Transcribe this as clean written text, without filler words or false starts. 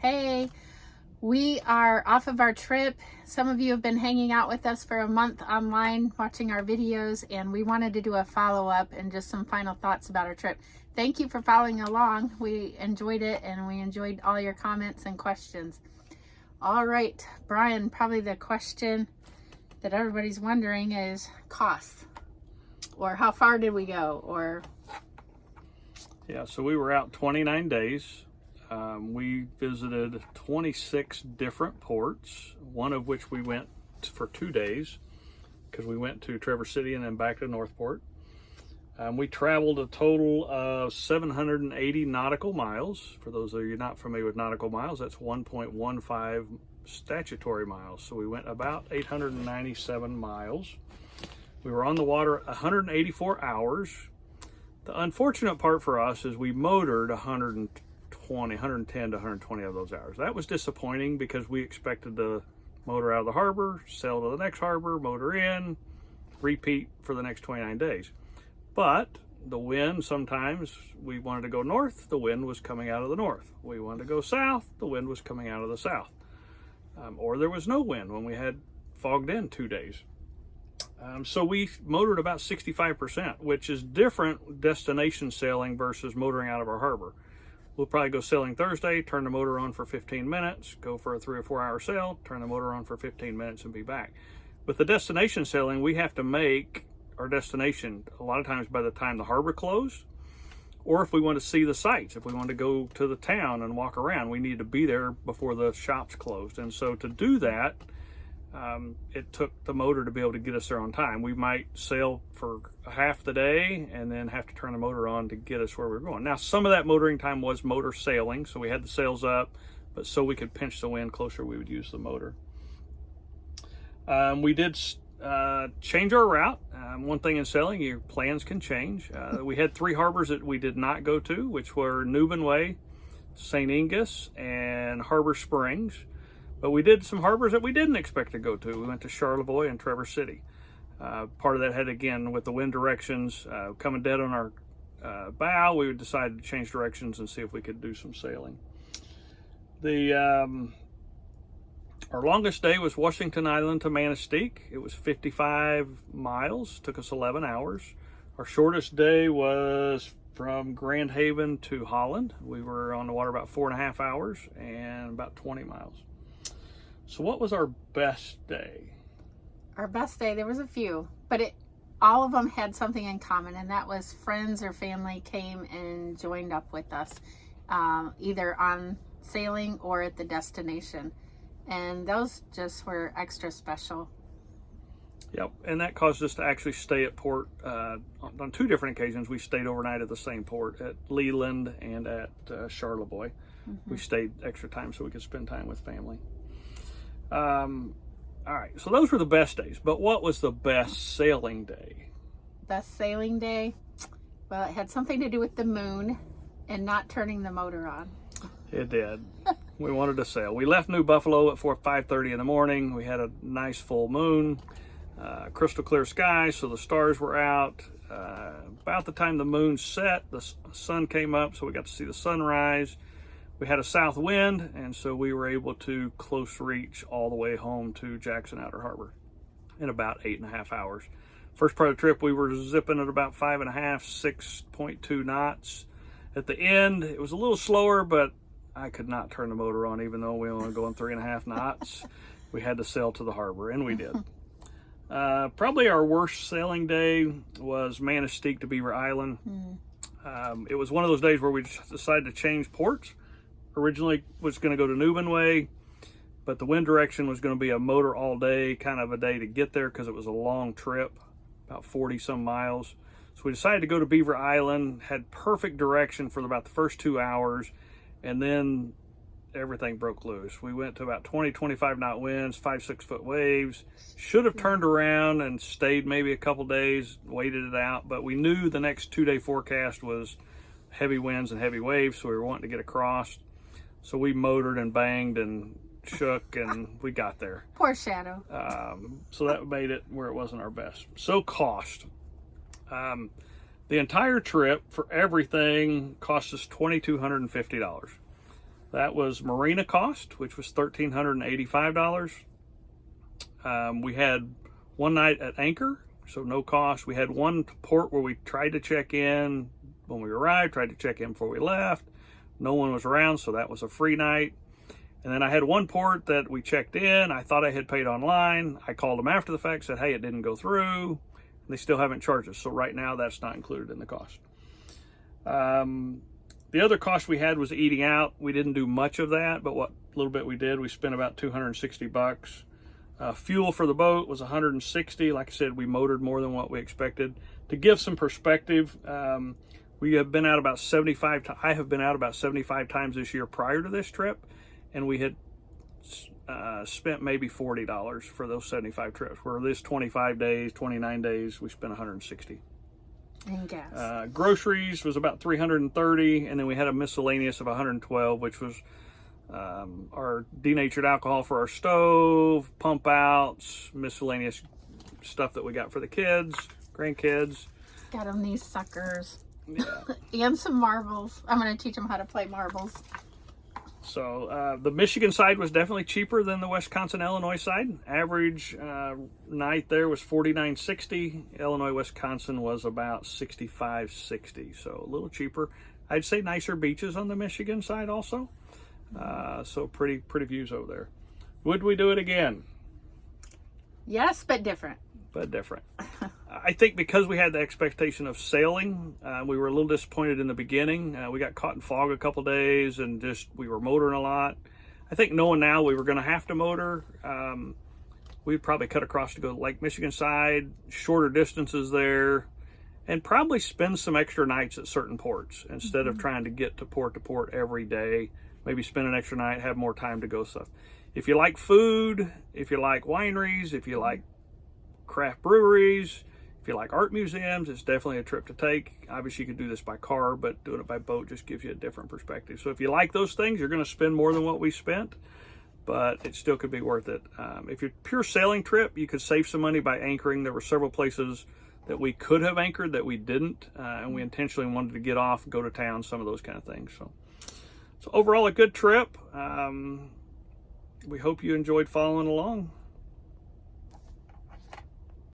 Hey, we are off of our trip. Some of you have been hanging out with us for a month online watching our videos, and we wanted to do a follow-up and just some final thoughts about our trip. Thank you for following along. We enjoyed it, and we enjoyed all your comments and questions. All right, Brian, probably the question that everybody's wondering is cost, or how far did we go, or... Yeah, so we were out 29 days. We visited 26 different ports, one of which we went for 2 days because we went to Traverse City and then back to Northport. We traveled a total of 780 nautical miles. For those of you not familiar with nautical miles, that's 1.15 statutory miles. So we went about 897 miles. We were on the water 184 hours. The unfortunate part for us is we motored 110 to 120 of those hours. That was disappointing because we expected to motor out of the harbor, sail to the next harbor, motor in, repeat for the next 29 days. But the wind, sometimes we wanted to go north, the wind was coming out of the north. We wanted to go south, the wind was coming out of the south. Or there was no wind when we had fogged in 2 days. So we motored about 65%, which is different destination sailing versus motoring out of our harbor. We'll probably go sailing Thursday, turn the motor on for 15 minutes, go for a 3 or 4 hour sail, turn the motor on for 15 minutes and be back. With the destination sailing, we have to make our destination a lot of times by the time the harbor closed, or if we want to see the sights, if we want to go to the town and walk around, we need to be there before the shops closed. And so to do that, it took the motor to be able to get us there on time. We might sail for half the day and then have to turn the motor on to get us where we're going. Now, some of that motoring time was motor sailing, so we had the sails up, but so we could pinch the wind closer, we would use the motor. We did change our route. One thing in sailing, your plans can change. We had 3 harbors that we did not go to, which were Newbin Way, St. Ingus, and Harbor Springs. But we did some harbors that we didn't expect to go to. We went to Charlevoix and Traverse City. Part of that had, again, with the wind directions coming dead on our bow, we decided to change directions and see if we could do some sailing. Our longest day was Washington Island to Manistee. It was 55 miles, took us 11 hours. Our shortest day was from Grand Haven to Holland. We were on the water about 4.5 hours and about 20 miles. So what was our best day? Our best day, there was a few, but all of them had something in common, and that was friends or family came and joined up with us, either on sailing or at the destination. And those just were extra special. Yep, and that caused us to actually stay at port on 2 different occasions. We stayed overnight at the same port, at Leland and at Charlevoix. Mm-hmm. We stayed extra time so we could spend time with family. All right, so those were the best days, but what was the best sailing day? Best sailing day? Well, it had something to do with the moon and not turning the motor on. It did. We wanted to sail. We left New Buffalo at 5:30 in the morning. We had a nice full moon, crystal clear sky, so the stars were out. About the time the moon set, the sun came up, so we got to see the sunrise. We had a south wind, and so we were able to close reach all the way home to Jackson Outer Harbor in about 8.5 hours. First part of the trip, we were zipping at about 5.5, 6.2 knots. At the end, it was a little slower, but I could not turn the motor on, even though we were only going 3.5 knots. We had to sail to the harbor, and we did. Probably our worst sailing day was Manistee to Beaver Island. It was one of those days where we just decided to change ports. Originally was going to go to Newbin Way, but the wind direction was going to be a motor all day, kind of a day to get there because it was a long trip, about 40 some miles. So we decided to go to Beaver Island, had perfect direction for about the first 2 hours, and then everything broke loose. We went to about 20, 25 knot winds, 5-6 foot waves. Should have turned around and stayed maybe a couple days, waited it out, but we knew the next 2-day forecast was heavy winds and heavy waves, so we were wanting to get across. So we motored and banged and shook, and we got there. Poor Shadow. So that made it where it wasn't our best. So cost. The entire trip for everything cost us $2,250. That was marina cost, which was $1,385. We had one night at anchor, so no cost. We had one port where we tried to check in when we arrived, tried to check in before we left. No one was around, so that was a free night. And then I had one port that we checked in. I thought I had paid online. I called them after the fact, said, hey, it didn't go through. They still haven't charged us. So right now that's not included in the cost. The other cost we had was eating out. We didn't do much of that, but what little bit we did, we spent about $260. Fuel for the boat was $160. Like I said, we motored more than what we expected. To give some perspective, we have been out about 75 times. I have been out about 75 times this year prior to this trip, and we had spent maybe $40 for those 75 trips. Where this 25 days, 29 days, we spent $160. And gas. Groceries was about $330, and then we had a miscellaneous of $112, which was our denatured alcohol for our stove, pump outs, miscellaneous stuff that we got for the kids, grandkids. Got them these suckers. Yeah. And some marbles. I'm going to teach them how to play marbles. So the Michigan side was definitely cheaper than the Wisconsin-Illinois side. Average night there was $49.60. Illinois-Wisconsin was about $65.60, so a little cheaper. I'd say nicer beaches on the Michigan side also. So pretty views over there. Would we do it again? Yes, but different. But different. I think because we had the expectation of sailing, we were a little disappointed in the beginning. We got caught in fog a couple days and we were motoring a lot. I think knowing now we were going to have to motor, we'd probably cut across to go to Lake Michigan side, shorter distances there, and probably spend some extra nights at certain ports instead of trying to get to port every day. Maybe spend an extra night, have more time to go stuff. If you like food, if you like wineries, if you like craft breweries, if you like art museums, it's definitely a trip to take. Obviously, you could do this by car, but doing it by boat just gives you a different perspective. So if you like those things, you're going to spend more than what we spent, but it still could be worth it. If you're a pure sailing trip, you could save some money by anchoring. There were several places that we could have anchored that we didn't, and we intentionally wanted to get off, go to town, some of those kind of things. So overall, a good trip. We hope you enjoyed following along.